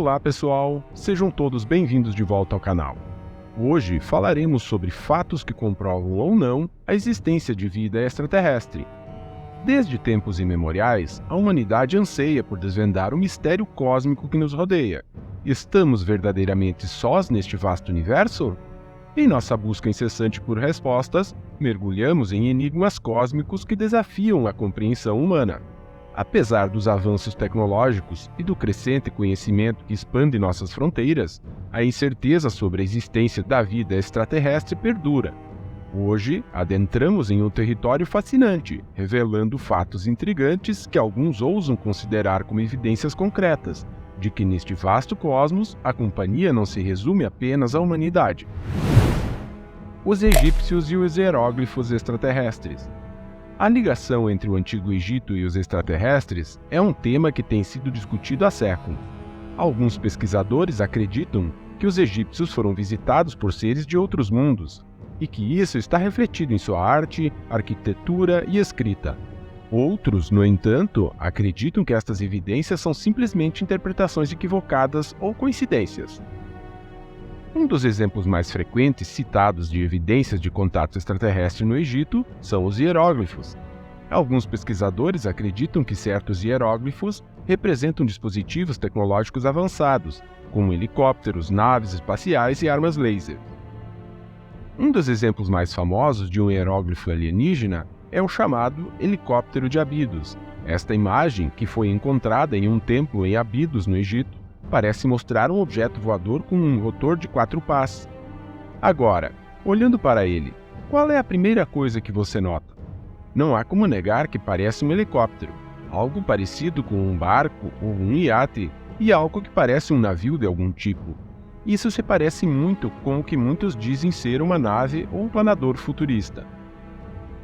Olá pessoal, sejam todos bem-vindos de volta ao canal. Hoje falaremos sobre fatos que comprovam ou não a existência de vida extraterrestre. Desde tempos imemoriais, a humanidade anseia por desvendar o mistério cósmico que nos rodeia. Estamos verdadeiramente sós neste vasto universo? Em nossa busca incessante por respostas, mergulhamos em enigmas cósmicos que desafiam a compreensão humana. Apesar dos avanços tecnológicos e do crescente conhecimento que expande nossas fronteiras, a incerteza sobre a existência da vida extraterrestre perdura. Hoje, adentramos em um território fascinante, revelando fatos intrigantes que alguns ousam considerar como evidências concretas, de que neste vasto cosmos a companhia não se resume apenas à humanidade. Os egípcios e os hieróglifos extraterrestres. A ligação entre o Antigo Egito e os extraterrestres é um tema que tem sido discutido há séculos. Alguns pesquisadores acreditam que os egípcios foram visitados por seres de outros mundos, e que isso está refletido em sua arte, arquitetura e escrita. Outros, no entanto, acreditam que estas evidências são simplesmente interpretações equivocadas ou coincidências. Um dos exemplos mais frequentes citados de evidências de contato extraterrestre no Egito são os hieróglifos. Alguns pesquisadores acreditam que certos hieróglifos representam dispositivos tecnológicos avançados, como helicópteros, naves espaciais e armas laser. Um dos exemplos mais famosos de um hieróglifo alienígena é o chamado helicóptero de Abidos. Esta imagem, que foi encontrada em um templo em Abidos, no Egito, parece mostrar um objeto voador com um rotor de 4 pás. Agora, olhando para ele, qual é a primeira coisa que você nota? Não há como negar que parece um helicóptero, algo parecido com um barco ou um iate e algo que parece um navio de algum tipo. Isso se parece muito com o que muitos dizem ser uma nave ou um planador futurista.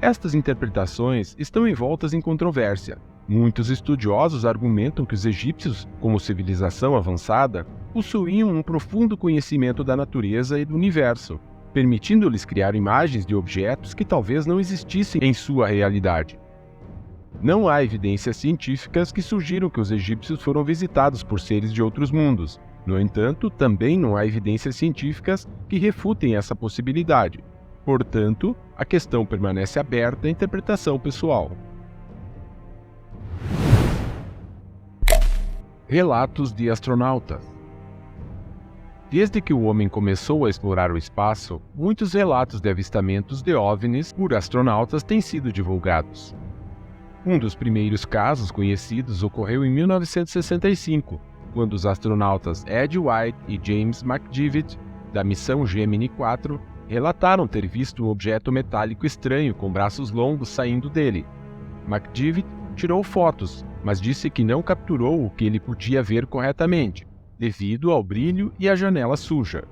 Estas interpretações estão envoltas em controvérsia. Muitos estudiosos argumentam que os egípcios, como civilização avançada, possuíam um profundo conhecimento da natureza e do universo, permitindo-lhes criar imagens de objetos que talvez não existissem em sua realidade. Não há evidências científicas que sugiram que os egípcios foram visitados por seres de outros mundos. No entanto, também não há evidências científicas que refutem essa possibilidade. Portanto, a questão permanece aberta à interpretação pessoal. Relatos de astronautas. Desde que o homem começou a explorar o espaço, muitos relatos de avistamentos de OVNIs por astronautas têm sido divulgados. Um dos primeiros casos conhecidos ocorreu em 1965, quando os astronautas Ed White e James McDivitt, da missão Gemini 4, relataram ter visto um objeto metálico estranho com braços longos saindo dele. McDivitt tirou fotos, mas disse que não capturou o que ele podia ver corretamente, devido ao brilho e à janela suja.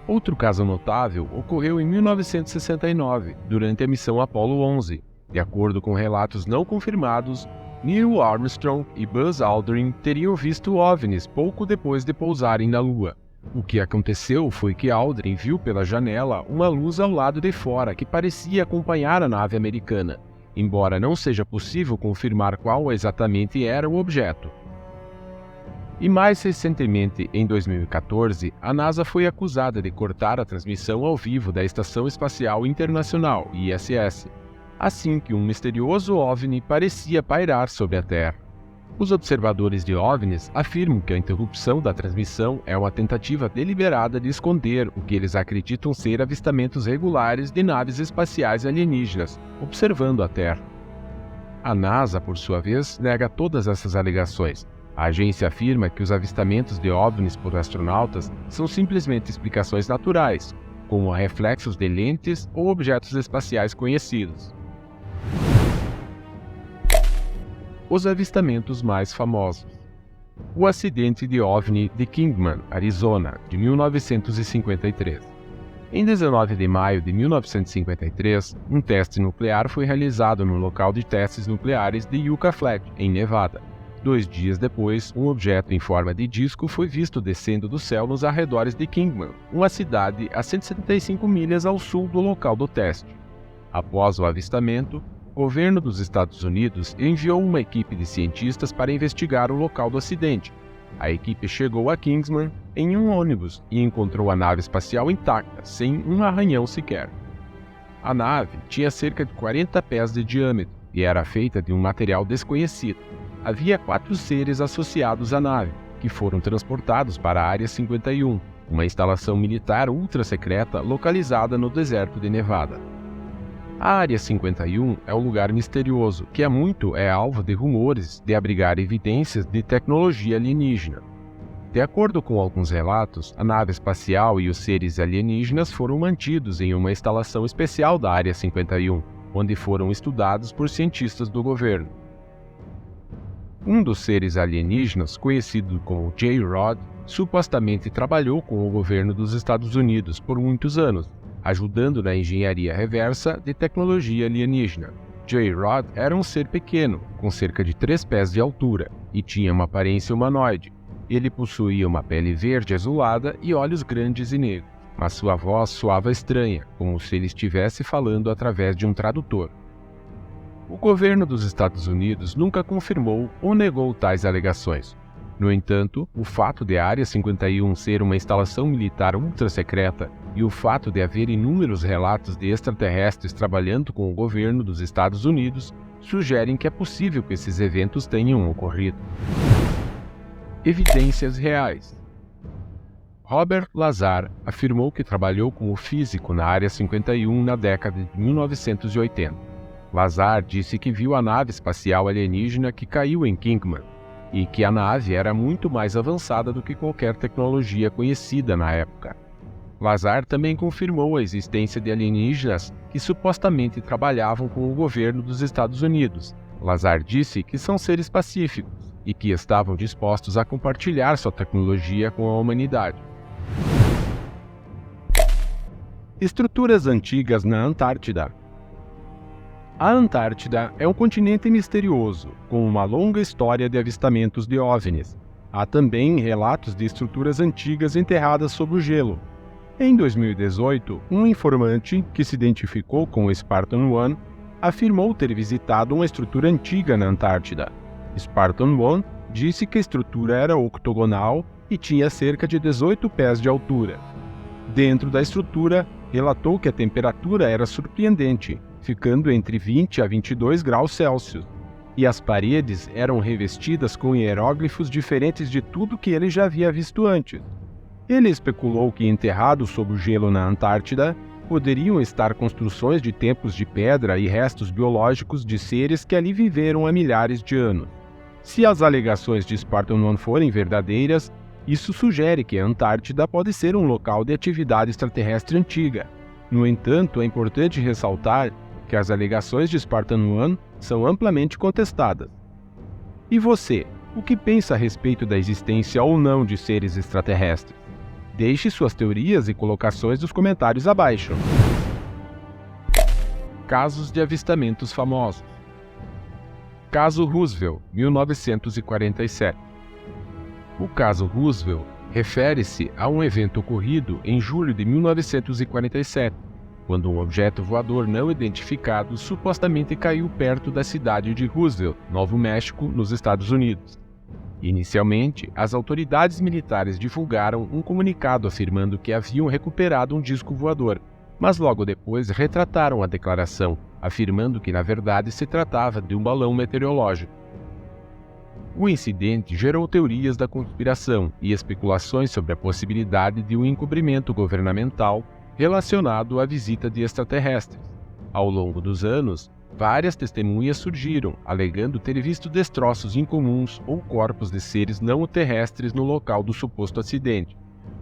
Outro caso notável ocorreu em 1969, durante a missão Apollo 11. De acordo com relatos não confirmados, Neil Armstrong e Buzz Aldrin teriam visto OVNIs pouco depois de pousarem na Lua. O que aconteceu foi que Aldrin viu pela janela uma luz ao lado de fora que parecia acompanhar a nave americana, embora não seja possível confirmar qual exatamente era o objeto. E mais recentemente, em 2014, a NASA foi acusada de cortar a transmissão ao vivo da Estação Espacial Internacional, ISS, assim que um misterioso OVNI parecia pairar sobre a Terra. Os observadores de OVNIs afirmam que a interrupção da transmissão é uma tentativa deliberada de esconder o que eles acreditam ser avistamentos regulares de naves espaciais alienígenas observando a Terra. A NASA, por sua vez, nega todas essas alegações. A agência afirma que os avistamentos de OVNIs por astronautas são simplesmente explicações naturais, como reflexos de lentes ou objetos espaciais conhecidos. Os avistamentos mais famosos. O acidente de OVNI de Kingman, Arizona, de 1953. Em 19 de maio de 1953, um teste nuclear foi realizado no local de testes nucleares de Yucca Flats, em Nevada. 2 dias depois, um objeto em forma de disco foi visto descendo do céu nos arredores de Kingman, uma cidade a 175 milhas ao sul do local do teste. Após o avistamento, o governo dos Estados Unidos enviou uma equipe de cientistas para investigar o local do acidente, A equipe chegou a Kingsman em um ônibus e encontrou a nave espacial intacta, sem um arranhão sequer. A nave tinha cerca de 40 pés de diâmetro e era feita de um material desconhecido. Havia 4 seres associados à nave, que foram transportados para a Área 51, uma instalação militar ultra-secreta localizada no deserto de Nevada. A Área 51 é um lugar misterioso, que há muito é alvo de rumores de abrigar evidências de tecnologia alienígena. De acordo com alguns relatos, a nave espacial e os seres alienígenas foram mantidos em uma instalação especial da Área 51, onde foram estudados por cientistas do governo. Um dos seres alienígenas, conhecido como J-Rod, supostamente trabalhou com o governo dos Estados Unidos por muitos anos, ajudando na engenharia reversa de tecnologia alienígena. J-Rod era um ser pequeno, com cerca de 3 pés de altura, e tinha uma aparência humanoide. Ele possuía uma pele verde azulada e olhos grandes e negros, mas sua voz soava estranha, como se ele estivesse falando através de um tradutor. O governo dos Estados Unidos nunca confirmou ou negou tais alegações. No entanto, o fato de a Área 51 ser uma instalação militar ultra-secreta e o fato de haver inúmeros relatos de extraterrestres trabalhando com o governo dos Estados Unidos sugerem que é possível que esses eventos tenham ocorrido. Evidências reais. Robert Lazar afirmou que trabalhou como físico na Área 51 na década de 1980. Lazar disse que viu a nave espacial alienígena que caiu em Kingman, e que a nave era muito mais avançada do que qualquer tecnologia conhecida na época. Lazar também confirmou a existência de alienígenas que supostamente trabalhavam com o governo dos Estados Unidos. Lazar disse que são seres pacíficos e que estavam dispostos a compartilhar sua tecnologia com a humanidade. Estruturas antigas na Antártida. A Antártida é um continente misterioso, com uma longa história de avistamentos de OVNIs. Há também relatos de estruturas antigas enterradas sob o gelo. Em 2018, um informante, que se identificou como Spartan One, afirmou ter visitado uma estrutura antiga na Antártida. Spartan One disse que a estrutura era octogonal e tinha cerca de 18 pés de altura. Dentro da estrutura, relatou que a temperatura era surpreendente, ficando entre 20 a 22 graus Celsius, e as paredes eram revestidas com hieróglifos diferentes de tudo que ele já havia visto antes. Ele especulou que enterrados sob o gelo na Antártida poderiam estar construções de templos de pedra e restos biológicos de seres que ali viveram há milhares de anos. Se as alegações de Spartan One forem verdadeiras, isso sugere que a Antártida pode ser um local de atividade extraterrestre antiga. No entanto, é importante ressaltar que as alegações de Spartan One são amplamente contestadas. E você, o que pensa a respeito da existência ou não de seres extraterrestres? Deixe suas teorias e colocações nos comentários abaixo. Casos de avistamentos famosos. Caso Roosevelt, 1947. O caso Roosevelt refere-se a um evento ocorrido em julho de 1947, quando um objeto voador não identificado supostamente caiu perto da cidade de Roosevelt, Novo México, nos Estados Unidos. Inicialmente, as autoridades militares divulgaram um comunicado afirmando que haviam recuperado um disco voador, mas logo depois retrataram a declaração, afirmando que na verdade se tratava de um balão meteorológico. O incidente gerou teorias da conspiração e especulações sobre a possibilidade de um encobrimento governamental relacionado à visita de extraterrestres. Ao longo dos anos, várias testemunhas surgiram, alegando ter visto destroços incomuns ou corpos de seres não terrestres no local do suposto acidente.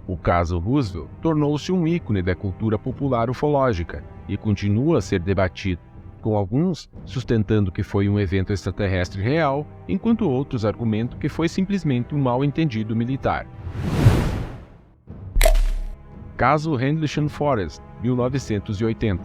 O caso Roosevelt tornou-se um ícone da cultura popular ufológica e continua a ser debatido, com alguns sustentando que foi um evento extraterrestre real, enquanto outros argumentam que foi simplesmente um mal-entendido militar. Caso Rendlesham Forest, 1980.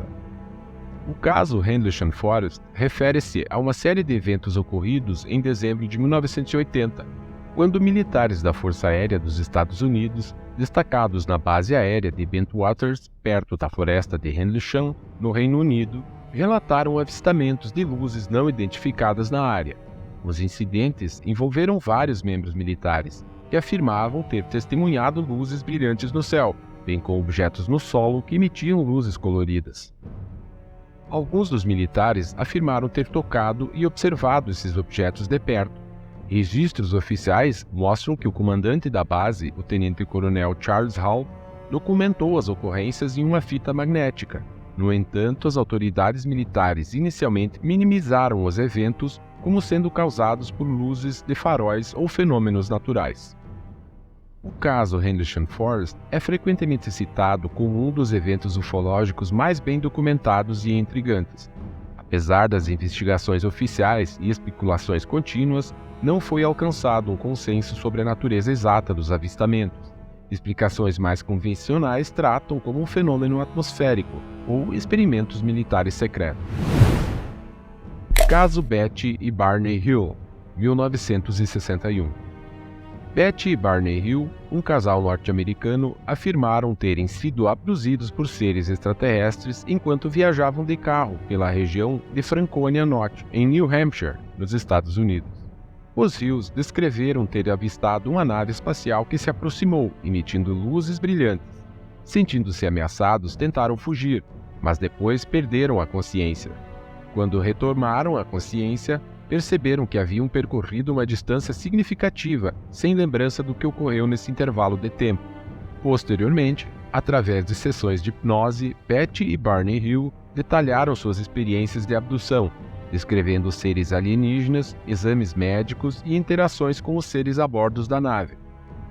O caso Rendlesham Forest refere-se a uma série de eventos ocorridos em dezembro de 1980, quando militares da Força Aérea dos Estados Unidos, destacados na base aérea de Bentwaters, perto da floresta de Rendlesham, no Reino Unido, relataram avistamentos de luzes não identificadas na área. Os incidentes envolveram vários membros militares, que afirmavam ter testemunhado luzes brilhantes no céu, bem como objetos no solo que emitiam luzes coloridas. Alguns dos militares afirmaram ter tocado e observado esses objetos de perto. Registros oficiais mostram que o comandante da base, o tenente-coronel Charles Hall, documentou as ocorrências em uma fita magnética. No entanto, as autoridades militares inicialmente minimizaram os eventos como sendo causados por luzes de faróis ou fenômenos naturais. O caso Henderson Forest é frequentemente citado como um dos eventos ufológicos mais bem documentados e intrigantes. Apesar das investigações oficiais e especulações contínuas, não foi alcançado um consenso sobre a natureza exata dos avistamentos. Explicações mais convencionais tratam como um fenômeno atmosférico ou experimentos militares secretos. Caso Betty e Barney Hill, 1961. Betty e Barney Hill, um casal norte-americano, afirmaram terem sido abduzidos por seres extraterrestres enquanto viajavam de carro pela região de Franconia Norte, em New Hampshire, nos Estados Unidos. Os Hills descreveram ter avistado uma nave espacial que se aproximou, emitindo luzes brilhantes. Sentindo-se ameaçados, tentaram fugir, mas depois perderam a consciência. Quando retomaram a consciência, perceberam que haviam percorrido uma distância significativa, sem lembrança do que ocorreu nesse intervalo de tempo. Posteriormente, através de sessões de hipnose, Betty e Barney Hill detalharam suas experiências de abdução, descrevendo seres alienígenas, exames médicos e interações com os seres a bordo da nave.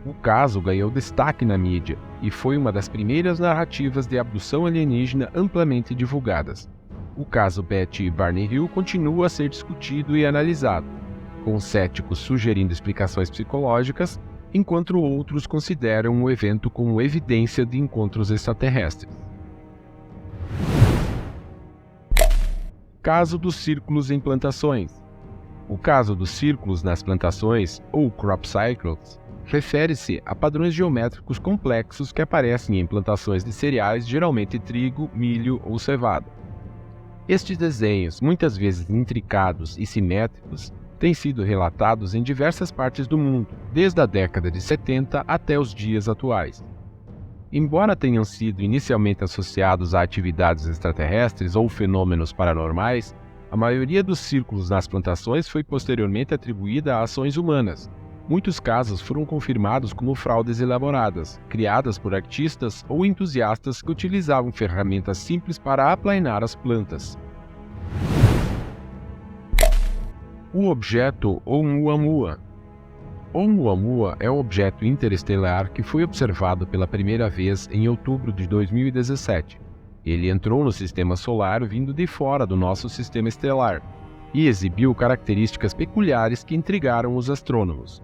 O caso ganhou destaque na mídia e foi uma das primeiras narrativas de abdução alienígena amplamente divulgadas. O caso Betty e Barney Hill continua a ser discutido e analisado, com céticos sugerindo explicações psicológicas, enquanto outros consideram o evento como evidência de encontros extraterrestres. Caso dos círculos em plantações. O caso dos círculos nas plantações, ou crop cycles, refere-se a padrões geométricos complexos que aparecem em plantações de cereais, geralmente trigo, milho ou cevada. Estes desenhos, muitas vezes intricados e simétricos, têm sido relatados em diversas partes do mundo, desde a década de 70 até os dias atuais. Embora tenham sido inicialmente associados a atividades extraterrestres ou fenômenos paranormais, a maioria dos círculos nas plantações foi posteriormente atribuída a ações humanas. Muitos casos foram confirmados como fraudes elaboradas, criadas por artistas ou entusiastas que utilizavam ferramentas simples para aplainar as plantas. O objeto Oumuamua. Oumuamua é um objeto interestelar que foi observado pela primeira vez em outubro de 2017. Ele entrou no sistema solar vindo de fora do nosso sistema estelar e exibiu características peculiares que intrigaram os astrônomos.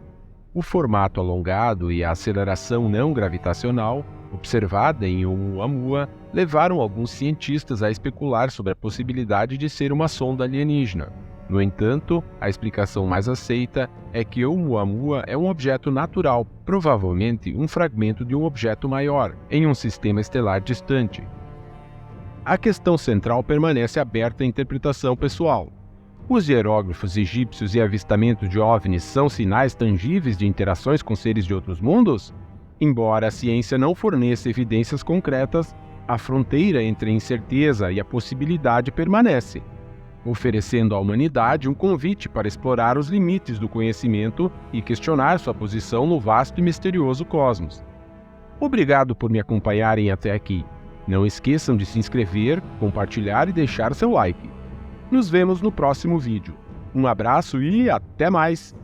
O formato alongado e a aceleração não gravitacional, observada em Oumuamua, levaram alguns cientistas a especular sobre a possibilidade de ser uma sonda alienígena. No entanto, a explicação mais aceita é que Oumuamua é um objeto natural, provavelmente um fragmento de um objeto maior, em um sistema estelar distante. A questão central permanece aberta à interpretação pessoal. Os hieróglifos egípcios e avistamento de OVNIs são sinais tangíveis de interações com seres de outros mundos? Embora a ciência não forneça evidências concretas, a fronteira entre a incerteza e a possibilidade permanece, oferecendo à humanidade um convite para explorar os limites do conhecimento e questionar sua posição no vasto e misterioso cosmos. Obrigado por me acompanharem até aqui. Não esqueçam de se inscrever, compartilhar e deixar seu like. Nos vemos no próximo vídeo. Um abraço e até mais!